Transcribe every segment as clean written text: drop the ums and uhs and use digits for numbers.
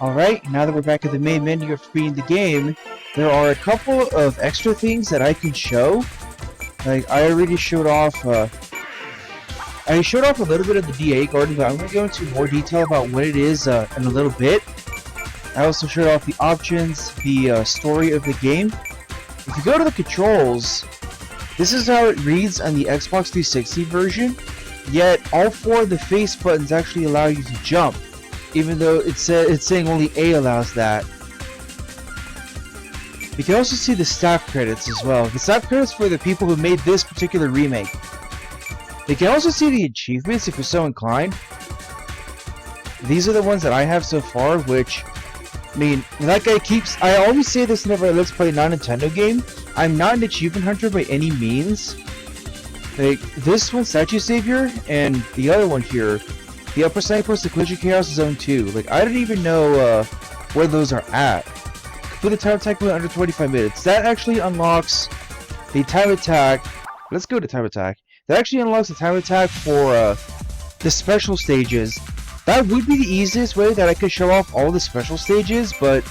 Alright, now that we're back at the main menu of beating the game, there are a couple of extra things that I can show. Like, I already showed off, I showed off a little bit of the DA garden, but I'm going to go into more detail about what it is in a little bit. I also showed off the options, the story of the game. If you go to the controls, this is how it reads on the Xbox 360 version, yet all four of the face buttons actually allow you to jump, even though it's saying only A allows that. You can also see the staff credits as well. The staff credits for the people who made this particular remake. You can also see the achievements if you're so inclined. These are the ones that I have so far, which, I mean, that guy keeps... I always say this whenever I let's play a non-Nintendo game. I'm not an achievement hunter by any means. Like, this one, Statue Savior, and the other one here, the Upper Signpost, the Collision Chaos Zone 2. Like, I don't even know where those are at. Complete the time attack mode under 25 minutes. That actually unlocks the time attack. Let's go to time attack. That actually unlocks the time attack for the special stages. That would be the easiest way that I could show off all the special stages, but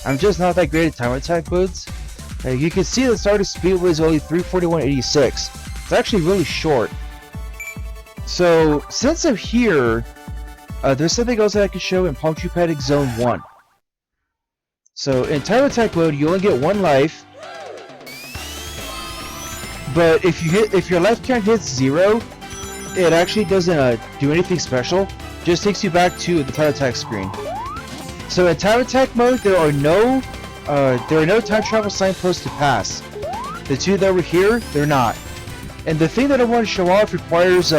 I'm just not that great at time attack modes. You can see the starting speed was only 341.86. It's actually really short. So, since I'm here, there's something else that I can show in Palm Tree Paddock Zone 1. So, in time attack mode, you only get 1 life. But if your life count hits 0, it actually doesn't do anything special. Just takes you back to the time attack screen. So in time attack mode, there are no time travel signposts to pass. The two that were here, they're not. And the thing that I want to show off requires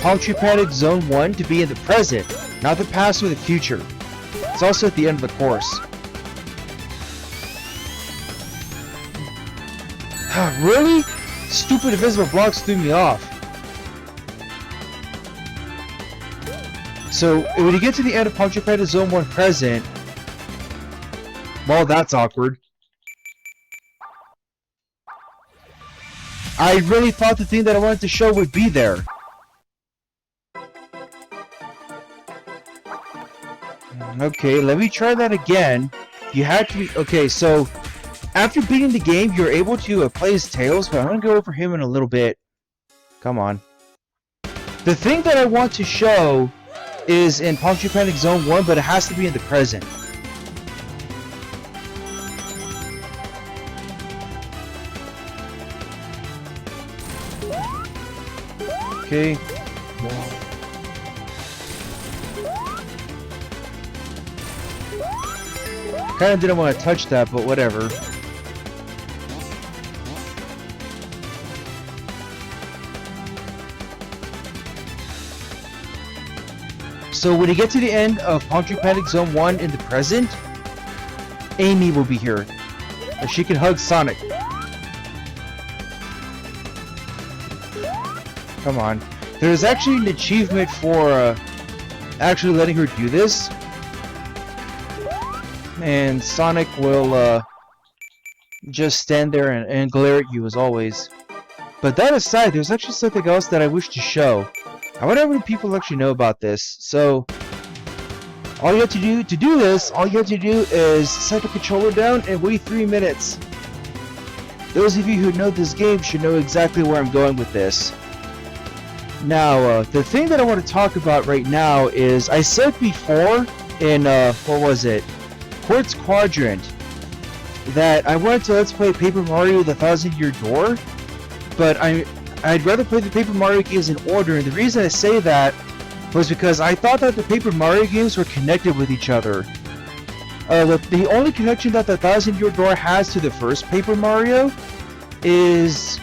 Palm Tree Paddock Zone 1 to be in the present, not the past or the future. It's also at the end of the course. Really? Stupid invisible blocks threw me off. So, when you get to the end of Palm Tree Paddock Zone 1 present, well, that's awkward. I really thought the thing that I wanted to show would be there. Okay, let me try that again. You have to be... Okay, so... After beating the game, you're able to play as Tails, but I'm going to go over him in a little bit. Come on. The thing that I want to show is in Palm Tree Paddock Zone 1, but it has to be in the present. Okay. Kinda didn't want to touch that, but whatever. So when you get to the end of Palm Tree Paddock Zone 1 in the present, Amy will be here. And she can hug Sonic. Come on. There's actually an achievement for actually letting her do this. And Sonic will just stand there and glare at you as always. But that aside, there's actually something else that I wish to show. I wonder how many people actually know about this. So, all you have to do this, all you have to do is set the controller down and wait 3 minutes. Those of you who know this game should know exactly where I'm going with this. Now, the thing that I want to talk about right now is, I said before in, what was it? Quartz Quadrant, that I wanted to let's play Paper Mario the Thousand Year Door, but I'd rather play the Paper Mario games in order, and the reason I say that was because I thought that the Paper Mario games were connected with each other. The only connection that the Thousand Year Door has to the first Paper Mario is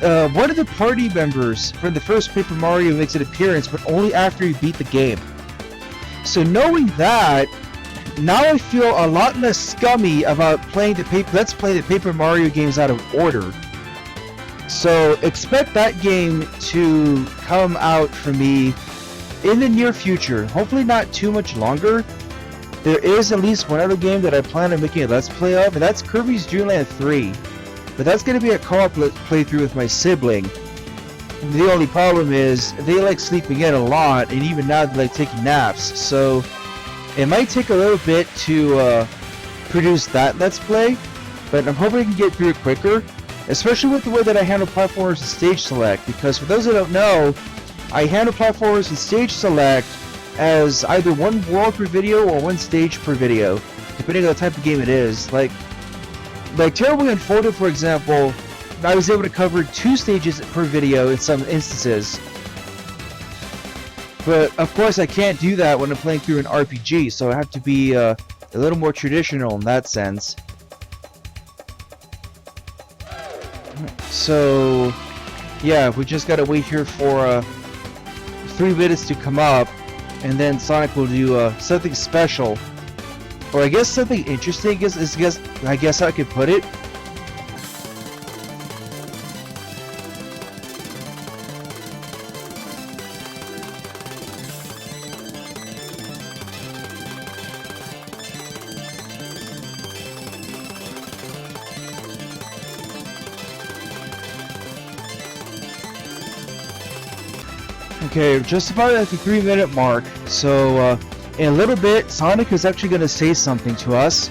one of the party members from the first Paper Mario makes an appearance, but only after you beat the game. So knowing that, now I feel a lot less scummy about playing let's play the Paper Mario games out of order. So expect that game to come out for me in the near future. Hopefully not too much longer. There is at least one other game that I plan on making a Let's Play of, and that's Kirby's Dream Land 3. But that's going to be a co-op playthrough with my sibling. The only problem is, they like sleeping in a lot, and even now they like taking naps, so It might take a little bit to produce that Let's Play, but I'm hoping I can get through it quicker, especially with the way that I handle platformers and stage select, because for those that don't know, I handle platformers and stage select as either one world per video or one stage per video, depending on the type of game it is. Like Terribly Unfolded, for example, I was able to cover 2 stages per video in some instances. But of course I can't do that when I'm playing through an RPG, so I have to be a little more traditional in that sense. So yeah, we just gotta wait here for 3 minutes to come up, and then Sonic will do something special. Or I guess something interesting I guess I could put it. Okay, just about at the 3-minute mark, so in a little bit, Sonic is actually going to say something to us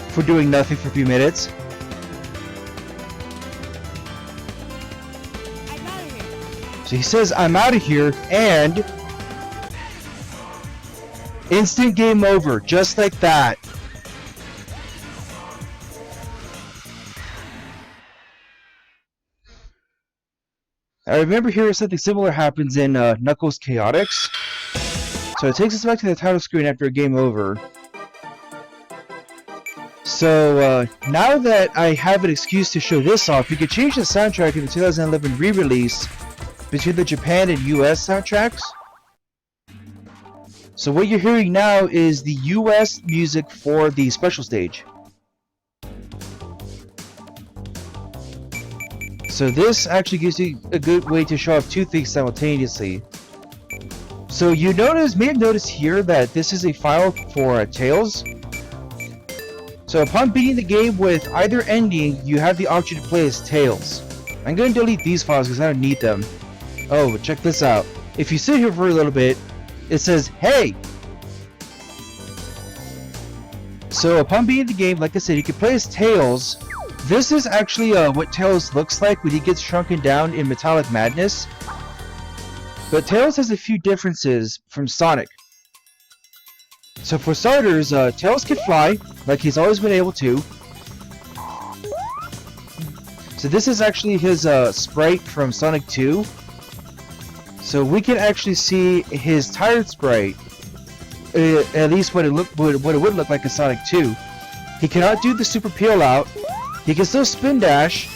for doing nothing for a few minutes. So he says, "I'm out of here," and instant game over, just like that. I remember hearing something similar happens in Knuckles Chaotix. So it takes us back to the title screen after a game over. So now that I have an excuse to show this off, you could change the soundtrack in the 2011 re-release between the Japan and US soundtracks. So what you're hearing now is the US music for the special stage. So this actually gives you a good way to show off 2 things simultaneously. So you may have noticed here that this is a file for Tails. So upon beating the game with either ending, you have the option to play as Tails. I'm going to delete these files because I don't need them. Oh, but check this out. If you sit here for a little bit, it says, "Hey!" So upon beating the game, like I said, you can play as Tails. This is actually what Tails looks like when he gets shrunken down in Metallic Madness. But Tails has a few differences from Sonic. So for starters, Tails can fly, like he's always been able to. So this is actually his sprite from Sonic 2. So we can actually see his tired sprite, at least what it would look like in Sonic 2. He cannot do the super peel out. He can still spin dash.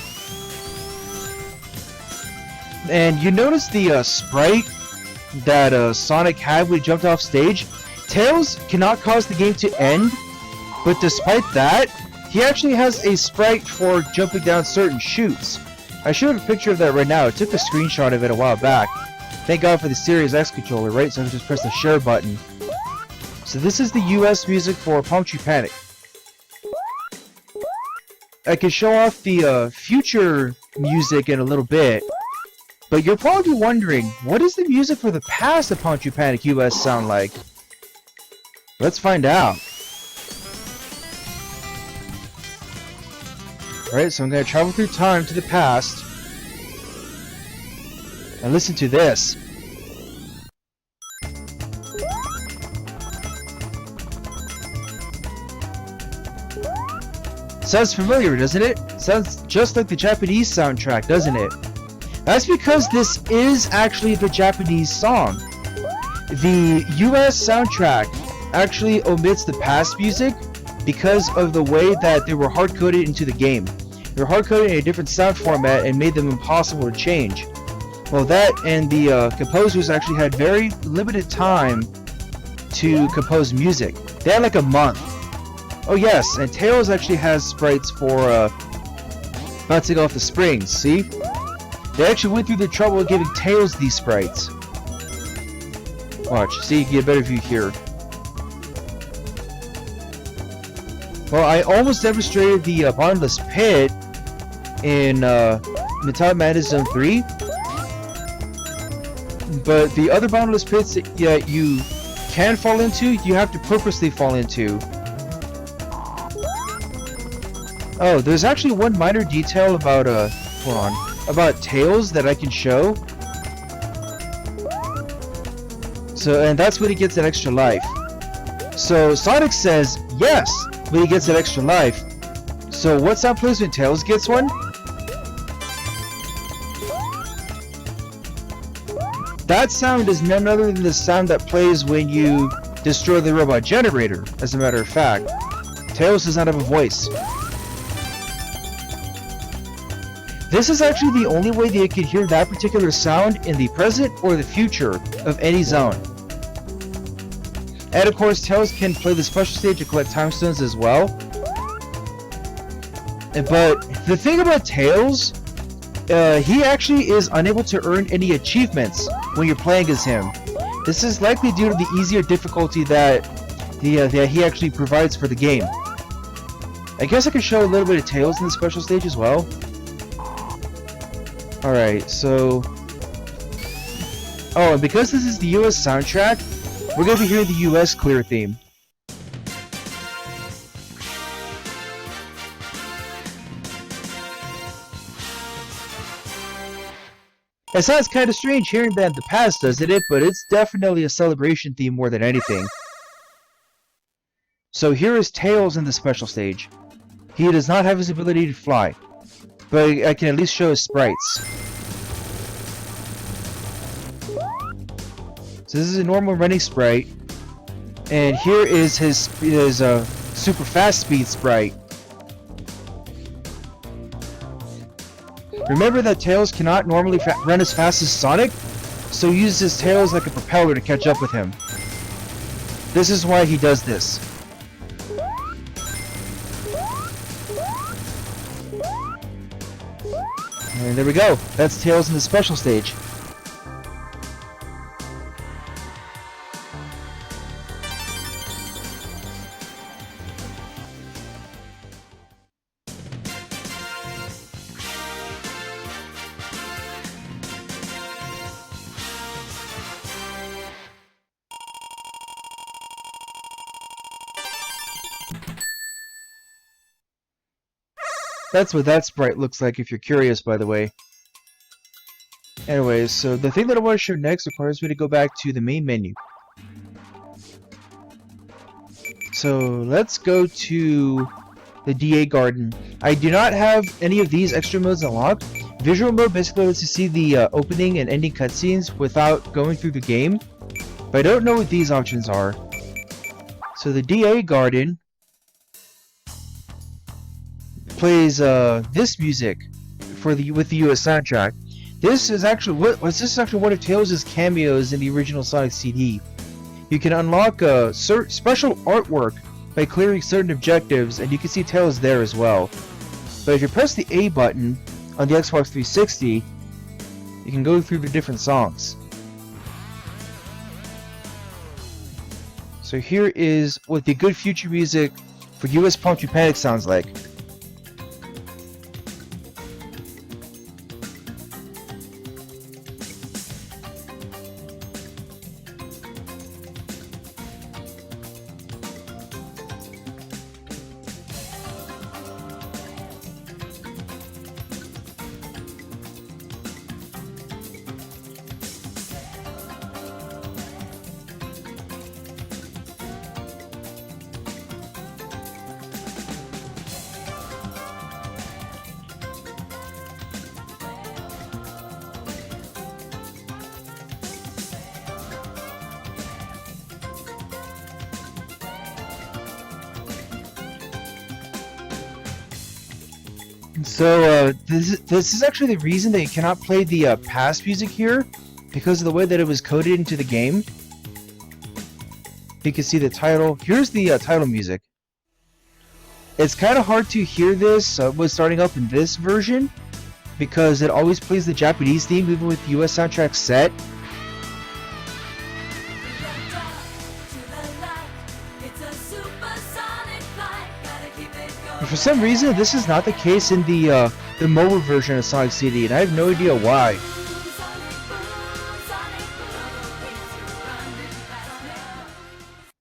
And you notice the sprite that Sonic had when he jumped off stage? Tails cannot cause the game to end, but despite that, he actually has a sprite for jumping down certain chutes. I showed a picture of that right now. I took a screenshot of it a while back. Thank God for the Series X controller, right? So I can just press the share button. So this is the US music for Palm Tree Panic. I can show off the future music in a little bit, but you're probably wondering, what does the music for the past of Palm Tree Panic US sound like? Let's find out. Alright, so I'm going to travel through time to the past and listen to this. Sounds familiar, doesn't it? Sounds just like the Japanese soundtrack, doesn't it? That's because this is actually the Japanese song. The US soundtrack actually omits the past music because of the way that they were hard-coded into the game. They were hard-coded in a different sound format and made them impossible to change. Well, that and the composers actually had very limited time to compose music. They had like a month. Oh yes, and Tails actually has sprites for bouncing off the springs, see? They actually went through the trouble of giving Tails these sprites. Watch, see, you can get a better view here. Well, I almost demonstrated the bottomless pit in Metallic Madness Zone 3. But the other bottomless pits that you can fall into, you have to purposely fall into. Oh, there's actually one minor detail about, hold on, about Tails that I can show. So, and that's when he gets an extra life. So, Sonic says, yes, when he gets an extra life. So, what sound plays when Tails gets one? That sound is none other than the sound that plays when you destroy the robot generator, as a matter of fact. Tails does not have a voice. This is actually the only way that you can hear that particular sound in the present or the future of any zone. And of course, Tails can play the special stage to collect time stones as well. But the thing about Tails, he actually is unable to earn any achievements when you're playing as him. This is likely due to the easier difficulty that he actually provides for the game. I guess I could show a little bit of Tails in the special stage as well. Alright, so... Oh, and because this is the US soundtrack, we're going to be hearing the US clear theme. It sounds kind of strange hearing that in the past, doesn't it? But it's definitely a celebration theme more than anything. So here is Tails in the special stage. He does not have his ability to fly, but I can at least show his sprites. So this is a normal running sprite, and here is his super fast speed sprite. Remember that Tails cannot normally run as fast as Sonic, so he uses his tails like a propeller to catch up with him. This is why he does this. And there we go. That's Tails in the special stage. That's what that sprite looks like if you're curious, by the way. Anyways, so the thing that I want to show next requires me to go back to the main menu. So let's go to the DA Garden. I do not have any of these extra modes unlocked. Visual mode basically lets you see the opening and ending cutscenes without going through the game. But I don't know what these options are. So the DA Garden plays this music with the US soundtrack. This is actually one of Tails' cameos in the original Sonic CD. You can unlock special artwork by clearing certain objectives, and you can see Tails there as well. But if you press the A button on the Xbox 360, you can go through the different songs. So here is what the good future music for US Punctured Panic sounds like. So this is actually the reason that you cannot play the past music here, because of the way that it was coded into the game. You can see the title. Here's the title music. It's kind of hard to hear this when starting up in this version, because it always plays the Japanese theme even with the US soundtrack set. But for some reason, this is not the case in the mobile version of Sonic CD, and I have no idea why.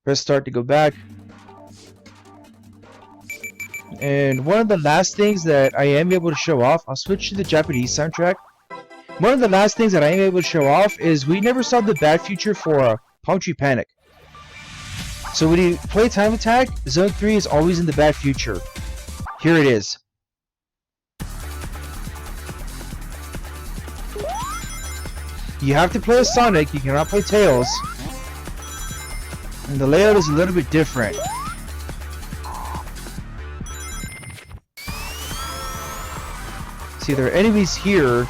Press start to go back. And one of the last things that I am able to show off, I'll switch to the Japanese soundtrack. One of the last things that I am able to show off is we never saw the bad future for Palm Tree Panic. So when you play Time Attack, Zone 3 is always in the bad future. Here it is. You have to play as Sonic, you cannot play Tails. And the layout is a little bit different. See, there are enemies here.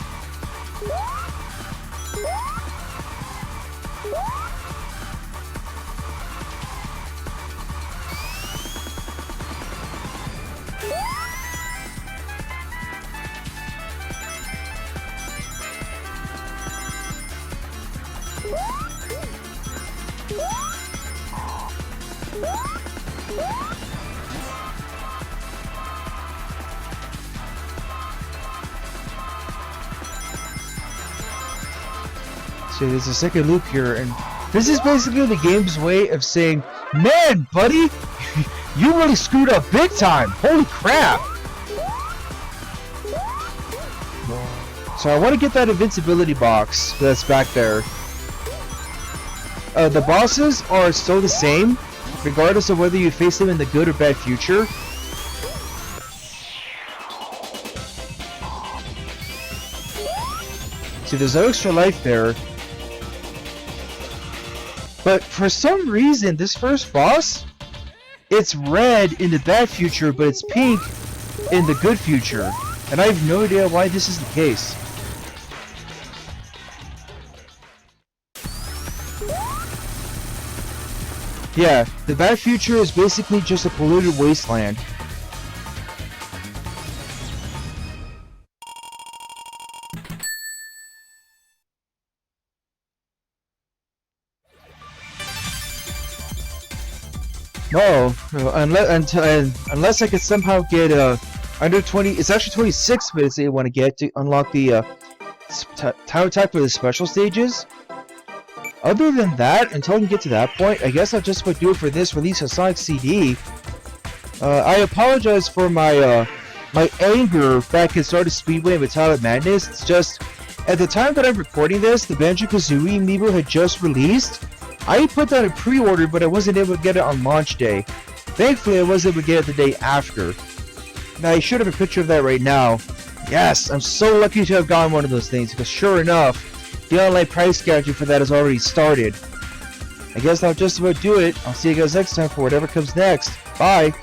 So there's a second loop here, and this is basically the game's way of saying, man, buddy, you really screwed up big time. Holy crap. So I want to get that invincibility box that's back there. The bosses are still the same, regardless of whether you face them in the good or bad future. See, there's no extra life there. But for some reason, this first boss, it's red in the bad future, but it's pink in the good future. And I have no idea why this is the case. Yeah, the bad future is basically just a polluted wasteland. No, unless I could somehow get under 20. It's actually 26 minutes that you want to get to unlock the Time Attack for the special stages. Other than that, until I can get to that point, I guess I'll just about do it for this release of Sonic CD. I apologize for my my anger back at Stardust Speedway and Metallic Madness. It's just, at the time that I'm recording this, the Banjo-Kazooie amiibo had just released. I put that in pre-order, but I wasn't able to get it on launch day. Thankfully, I was able to get it the day after. Now, I should have a picture of that right now. Yes, I'm so lucky to have gotten one of those things, because sure enough, the online price gouging for that has already started. I guess I'll just about do it. I'll see you guys next time for whatever comes next. Bye!